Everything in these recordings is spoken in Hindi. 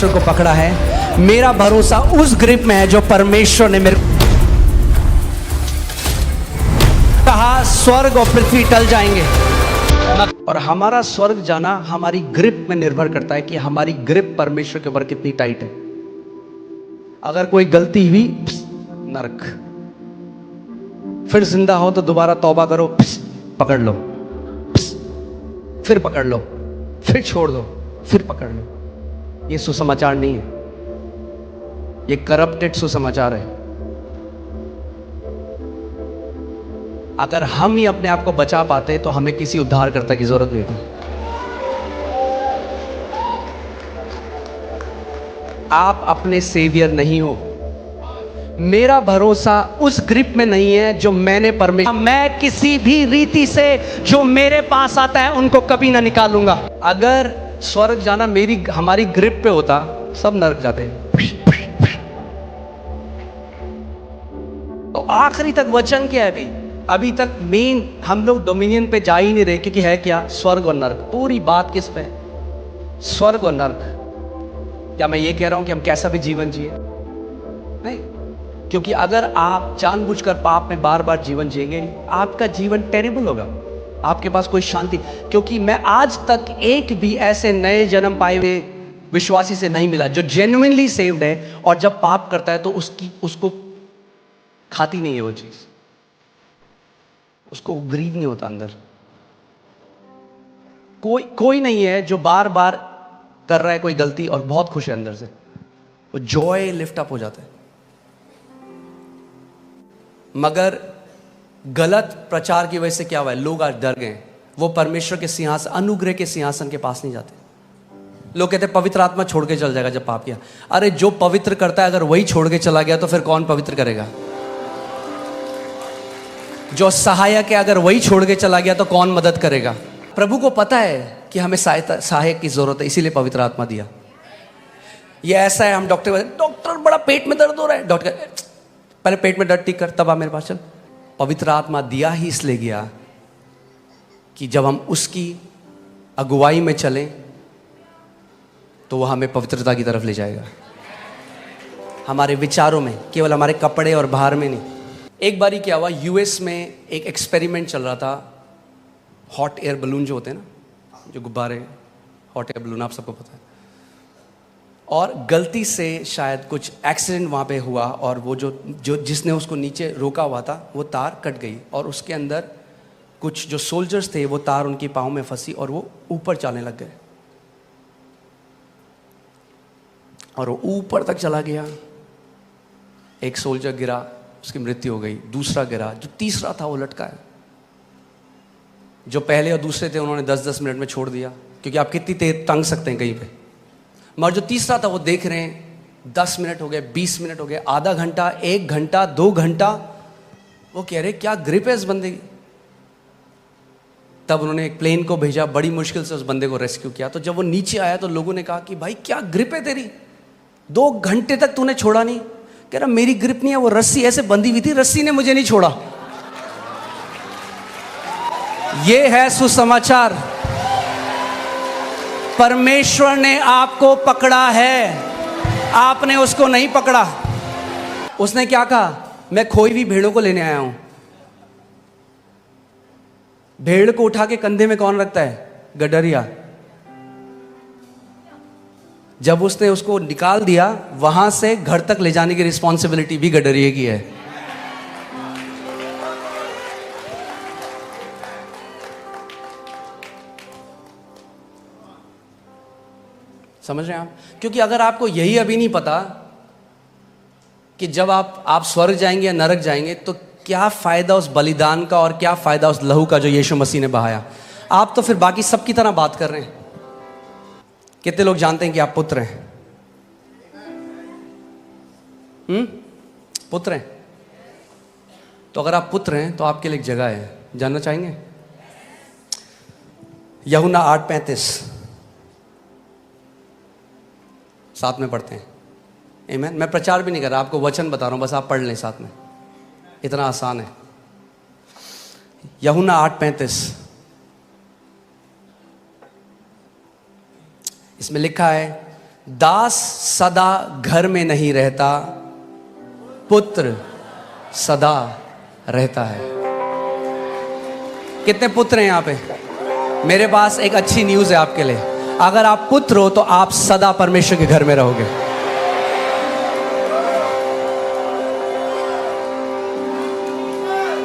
परमेश्वर को पकड़ा है। मेरा भरोसा उस ग्रिप में है जो परमेश्वर ने मेरे कहा। स्वर्ग और पृथ्वी टल जाएंगे और हमारा स्वर्ग जाना हमारी ग्रिप में निर्भर करता है कि हमारी ग्रिप परमेश्वर के ऊपर कितनी टाइट है। अगर कोई गलती हुई, नरक। फिर जिंदा हो तो दोबारा तौबा करो, पकड़ लो, फिर पकड़ लो, फिर छोड़ दो, फिर पकड़ लो। ये सुसमाचार नहीं है, ये करप्टेड सुसमाचार है। अगर हम ही अपने आप को बचा पाते तो हमें किसी उद्धारकर्ता की जरूरत नहीं थी। आप अपने सेवियर नहीं हो। मेरा भरोसा उस ग्रिप में नहीं है जो मैंने परमेश्वर, मैं किसी भी रीति से जो मेरे पास आता है उनको कभी ना निकालूंगा। अगर स्वर्ग जाना हमारी ग्रिप पे होता, सब नरक जाते। तो आखिरी तक वचन क्या है? अभी तक मेन हम लोग डोमिनियन पे जा ही नहीं रहे, क्योंकि है क्या? स्वर्ग और नरक। पूरी बात किस पे? स्वर्ग और नरक। क्या मैं ये कह रहा हूं कि हम कैसा भी जीवन जिए? नहीं, क्योंकि अगर आप जानबूझकर पाप में बार बार जीवन जिएंगे, आपका जीवन टेरिबल होगा, आपके पास कोई शांति। क्योंकि मैं आज तक एक भी ऐसे नए जन्म पाए हुए विश्वासी से नहीं मिला जो जेन्युइनली सेव्ड है और जब पाप करता है तो उसको खाती नहीं है वो चीज, उसको ग्रीव नहीं होता अंदर। कोई नहीं है जो बार बार कर रहा है कोई गलती और बहुत खुश है अंदर से, वो जॉय लिफ्ट अप हो जाता है। मगर गलत प्रचार की वजह से क्या हुआ है? लोग आज डर गए, वो परमेश्वर के सिंहासन, अनुग्रह के सिंहासन के पास नहीं जाते। लोग कहते हैं पवित्र आत्मा छोड़ के चल जाएगा जब पाप किया। अरे जो पवित्र करता है अगर वही छोड़ के चला गया तो फिर कौन पवित्र करेगा? जो सहायक है अगर वही छोड़ के चला गया तो कौन मदद करेगा? प्रभु को पता है कि हमें सहायक की जरूरत है, इसीलिए पवित्र आत्मा दिया। ये ऐसा है, हम डॉक्टर बड़ा पेट में दर्द हो रहा है, डॉक्टर पहले पेट में दर्द ठीक कर, तब आ मेरे पास चल। पवित्र आत्मा दिया ही इसलिए गया कि जब हम उसकी अगुवाई में चलें तो वह हमें पवित्रता की तरफ ले जाएगा। हमारे विचारों में, केवल हमारे कपड़े और बाहर में नहीं। एक बारी क्या हुआ, यूएस में एक एक्सपेरिमेंट चल रहा था। हॉट एयर बलून जो होते हैं ना, जो गुब्बारे, हॉट एयर बलून, आप सबको पता है। और गलती से शायद कुछ एक्सीडेंट वहाँ पे हुआ और वो जो जिसने उसको नीचे रोका हुआ था वो तार कट गई और उसके अंदर कुछ जो सोल्जर्स थे वो तार उनके पाँव में फंसी और वो ऊपर चलने लग गए और वो ऊपर तक चला गया। एक सोल्जर गिरा, उसकी मृत्यु हो गई। दूसरा गिरा, जो तीसरा था वो लटका है। जो पहले और दूसरे थे उन्होंने 10-10 मिनट में छोड़ दिया, क्योंकि आप कितनी तेज टंग सकते हैं कहीं पे। मगर जो तीसरा था वो देख रहे हैं 10 मिनट हो गए, 20 मिनट हो गए, आधा घंटा, 1 घंटा, 2 घंटा। वो कह रहे क्या ग्रिप है इस बंदे की। तब उन्होंने एक प्लेन को भेजा, बड़ी मुश्किल से उस बंदे को रेस्क्यू किया। तो जब वो नीचे आया तो लोगों ने कहा कि भाई क्या ग्रिप है तेरी, 2 घंटे तक तूने छोड़ा नहीं। कह रहा मेरी ग्रिप नहीं है, वो रस्सी ऐसे बंधी हुई थी, रस्सी ने मुझे नहीं छोड़ा। ये है सुसमाचार। परमेश्वर ने आपको पकड़ा है, आपने उसको नहीं पकड़ा। उसने क्या कहा? मैं खोई हुई भेड़ों को लेने आया हूं। भेड़ को उठा के कंधे में कौन रखता है? गडरिया। जब उसने उसको निकाल दिया, वहां से घर तक ले जाने की रिस्पॉन्सिबिलिटी भी गडरिए की है। समझ रहे हैं आप? क्योंकि अगर आपको यही अभी नहीं पता कि जब आप स्वर्ग जाएंगे या नरक जाएंगे तो क्या फायदा उस बलिदान का और क्या फायदा उस लहू का जो यीशु मसीह ने बहाया। आप तो फिर बाकी सबकी तरह बात कर रहे हैं। कितने लोग जानते हैं कि आप पुत्र हैं? पुत्र हैं। तो अगर आप पुत्र हैं तो आपके लिए एक जगह है, जानना चाहेंगे? यूहन्ना 8:35 साथ में पढ़ते हैं। आमीन। मैं प्रचार भी नहीं कर रहा, आपको वचन बता रहा हूं, बस आप पढ़ लें साथ में, इतना आसान है। यूहन्ना 8:35 इसमें लिखा है, दास सदा घर में नहीं रहता, पुत्र सदा रहता है। कितने पुत्र हैं यहाँ पे? मेरे पास एक अच्छी न्यूज़ है आपके लिए। अगर आप पुत्र हो तो आप सदा परमेश्वर के घर में रहोगे।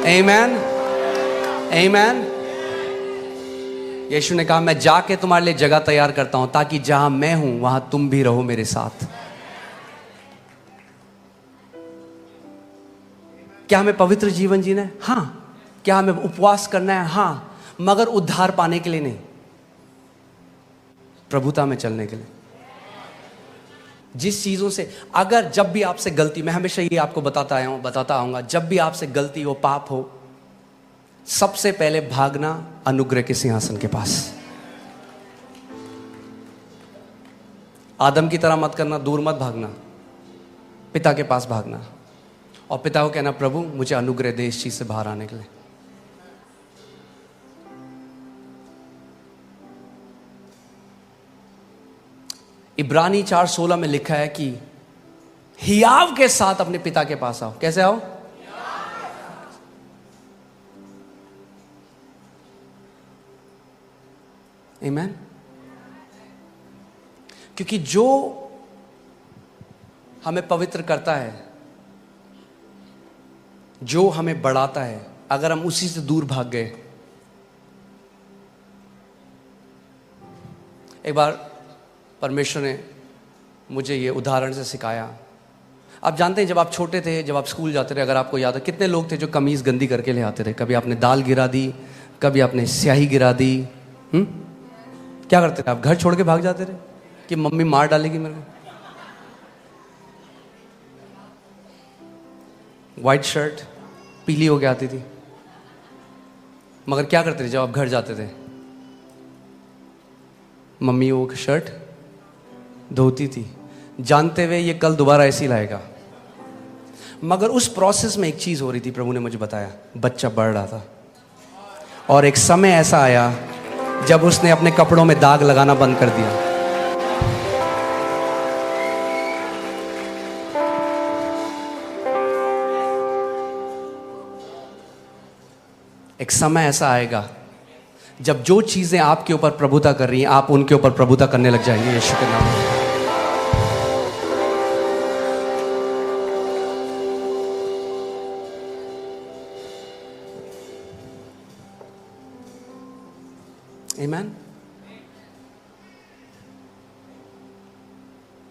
आमीन, आमीन। यीशु ने कहा मैं जाके तुम्हारे लिए जगह तैयार करता हूं ताकि जहां मैं हूं वहां तुम भी रहो मेरे साथ। क्या हमें पवित्र जीवन जीना है? हाँ। क्या हमें उपवास करना है? हाँ, मगर उद्धार पाने के लिए नहीं, प्रभुता में चलने के लिए। जिस चीजों से अगर जब भी आपसे गलती, मैं हमेशा ये आपको बताता आऊंगा, जब भी आपसे गलती हो, पाप हो, सबसे पहले भागना अनुग्रह के सिंहासन के पास। आदम की तरह मत करना, दूर मत भागना, पिता के पास भागना और पिता को कहना प्रभु मुझे अनुग्रह दे इस चीज से बाहर आने के लिए। इब्रानी 4:16 में लिखा है कि हियाव के साथ अपने पिता के पास आओ। कैसे आओ? आमीन। क्योंकि जो हमें पवित्र करता है, जो हमें बढ़ाता है, अगर हम उसी से दूर भाग गए। एक बार परमेश्वर ने मुझे ये उदाहरण से सिखाया। आप जानते हैं जब आप छोटे थे, जब आप स्कूल जाते थे, अगर आपको याद है, कितने लोग थे जो कमीज गंदी करके ले आते थे। कभी आपने दाल गिरा दी, कभी आपने स्याही गिरा दी। क्या करते थे आप? घर छोड़ के भाग जाते थे कि मम्मी मार डालेगी मेरे को। व्हाइट शर्ट पीली हो के आती थी, मगर क्या करते थे जब आप घर जाते थे? मम्मी वो शर्ट धोती थी, जानते हुए ये कल दोबारा ऐसी लाएगा। मगर उस प्रोसेस में एक चीज हो रही थी, प्रभु ने मुझे बताया, बच्चा बढ़ रहा था और एक समय ऐसा आया जब उसने अपने कपड़ों में दाग लगाना बंद कर दिया। एक समय ऐसा आएगा जब जो चीजें आपके ऊपर प्रभुता कर रही हैं, आप उनके ऊपर प्रभुता करने लग जाएंगे यीशु के नाम में। आमीन।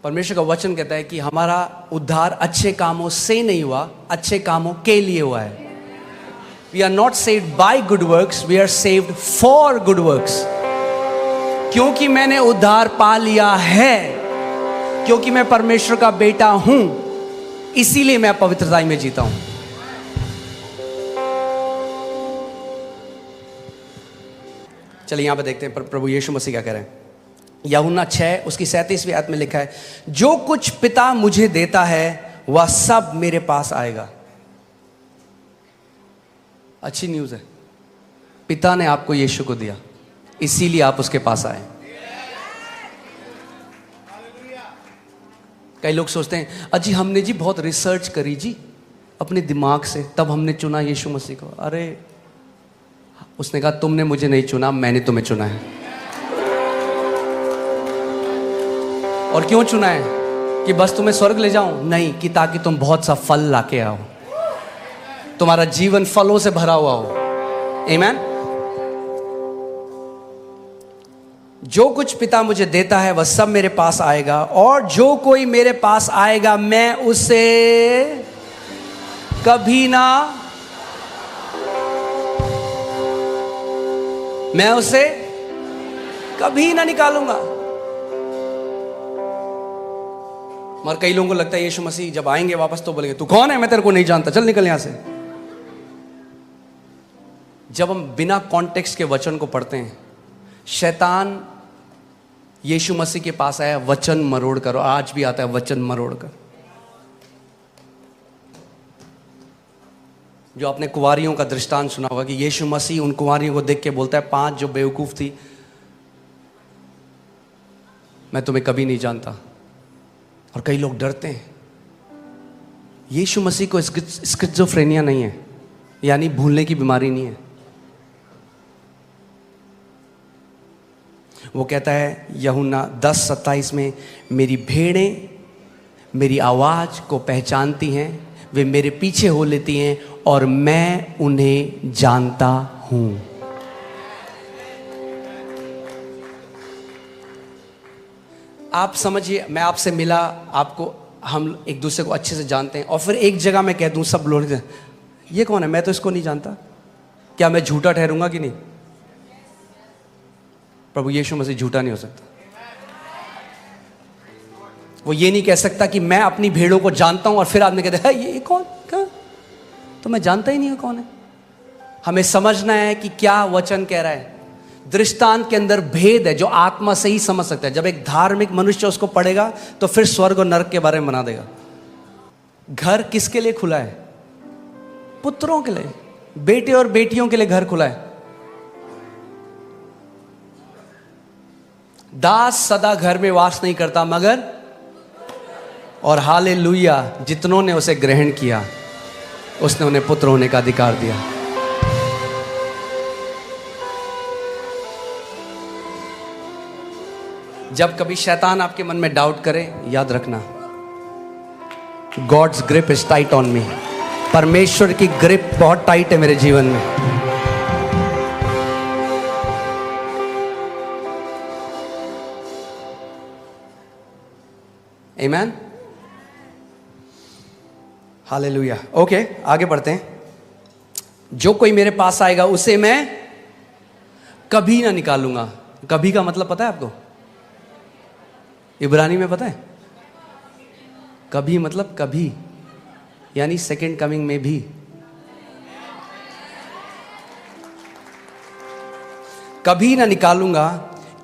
परमेश्वर का वचन कहता है कि हमारा उद्धार अच्छे कामों से नहीं हुआ, अच्छे कामों के लिए हुआ है। We are not saved by good works, we are saved for good works। क्योंकि मैंने उद्धार पा लिया है, क्योंकि मैं परमेश्वर का बेटा हूं, इसीलिए मैं पवित्रता में जीता हूं। चलिए यहां पर देखते हैं प्रभु यीशु मसीह क्या कह रहे हैं। यूहन्ना 6 उसकी 37वीं आयत में लिखा है, जो कुछ पिता मुझे देता है वह सब मेरे पास आएगा। अच्छी न्यूज़ है, पिता ने आपको यीशु को दिया, इसीलिए आप उसके पास आए। कई लोग सोचते हैं अजी हमने जी बहुत रिसर्च करी जी अपने दिमाग से, तब हमने चुना यीशु मसीह को। अरे उसने कहा तुमने मुझे नहीं चुना, मैंने तुम्हें चुना है। और क्यों चुना है? कि बस तुम्हें स्वर्ग ले जाऊं? नहीं, कि ताकि तुम बहुत सा फल लाके आओ, तुम्हारा जीवन फलों से भरा हुआ हो। आमीन। जो कुछ पिता मुझे देता है वह सब मेरे पास आएगा, और जो कोई मेरे पास आएगा मैं उसे कभी ना निकालूंगा। मगर कई लोगों को लगता है यीशु मसीह जब आएंगे वापस तो बोलेंगे तू कौन है, मैं तेरे को नहीं जानता, चल निकल यहां से। जब हम बिना कॉन्टेक्स्ट के वचन को पढ़ते हैं, शैतान यीशु मसीह के पास आया वचन मरोड़ कर, आज भी आता है वचन मरोड़ कर। जो आपने कुंवारियों का दृष्टांत सुना होगा कि यीशु मसीह उन कुंवारियों को देख के बोलता है, 5 जो बेवकूफ थी, मैं तुम्हें कभी नहीं जानता। कई लोग डरते हैं। यीशु मसीह को स्किज़ोफ्रेनिया नहीं है, यानी भूलने की बीमारी नहीं है। वो कहता है यूहन्ना 10:27 में, मेरी भेड़ें मेरी आवाज को पहचानती हैं, वे मेरे पीछे हो लेती हैं और मैं उन्हें जानता हूं। आप समझिए, मैं आपसे मिला, आपको हम एक दूसरे को अच्छे से जानते हैं, और फिर एक जगह मैं कह दूं सब लोग, ये कौन है, मैं तो इसको नहीं जानता, क्या मैं झूठा ठहरूंगा कि नहीं? प्रभु यीशु मसीह झूठा नहीं हो सकता। वो ये नहीं कह सकता कि मैं अपनी भेड़ों को जानता हूं और फिर आपने कहते हैं ये कौन, तो मैं जानता ही नहीं हूं कौन है। हमें समझना है कि क्या वचन कह रहा है। दृष्टांत के अंदर भेद है जो आत्मा से ही समझ सकता है। जब एक धार्मिक मनुष्य उसको पढ़ेगा तो फिर स्वर्ग और नरक के बारे में बना देगा। घर किसके लिए खुला है? पुत्रों के लिए, बेटे और बेटियों के लिए घर खुला है। दास सदा घर में वास नहीं करता, मगर और हालेलुया, जितनों ने उसे ग्रहण किया उसने उन्हें पुत्र होने का अधिकार दिया। जब कभी शैतान आपके मन में डाउट करे, याद रखना, God's grip is tight on me. परमेश्वर की ग्रिप बहुत टाइट है मेरे जीवन में। आमीन, हालेलुया। ओके, आगे बढ़ते हैं। जो कोई मेरे पास आएगा उसे मैं कभी ना निकालूंगा। कभी का मतलब पता है आपको? इब्रानी में पता है? कभी मतलब कभी, यानी सेकंड कमिंग में भी। कभी ना निकालूंगा,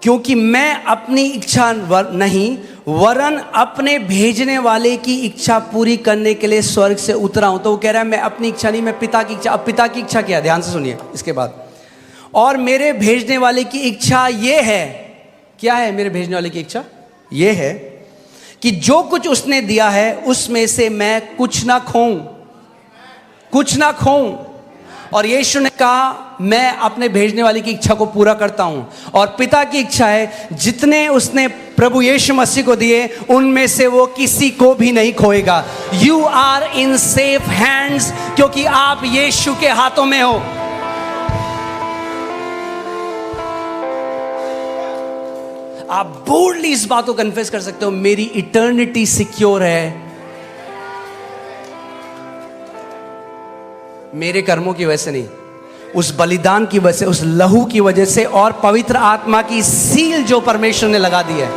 क्योंकि मैं अपनी इच्छा नहीं वरन अपने भेजने वाले की इच्छा पूरी करने के लिए स्वर्ग से उतरा हूं। तो वो कह रहा है मैं अपनी इच्छा नहीं, मैं पिता की इच्छा। अब पिता की इच्छा क्या है? ध्यान से सुनिए इसके बाद। और मेरे भेजने वाले की इच्छा ये है, क्या है मेरे भेजने वाले की इच्छा? ये है कि जो कुछ उसने दिया है उसमें से मैं कुछ ना खोऊं, कुछ ना खोऊं। और यीशु ने कहा मैं अपने भेजने वाले की इच्छा को पूरा करता हूं, और पिता की इच्छा है जितने उसने प्रभु यीशु मसीह को दिए उनमें से वो किसी को भी नहीं खोएगा। You are in safe hands, क्योंकि आप यीशु के हाथों में हो। आप बोल्डली इस बात को कन्फेस कर सकते हो, मेरी इटर्निटी सिक्योर है मेरे कर्मों की वजह से नहीं, उस बलिदान की वजह से, उस लहू की वजह से, और पवित्र आत्मा की सील जो परमेश्वर ने लगा दी है।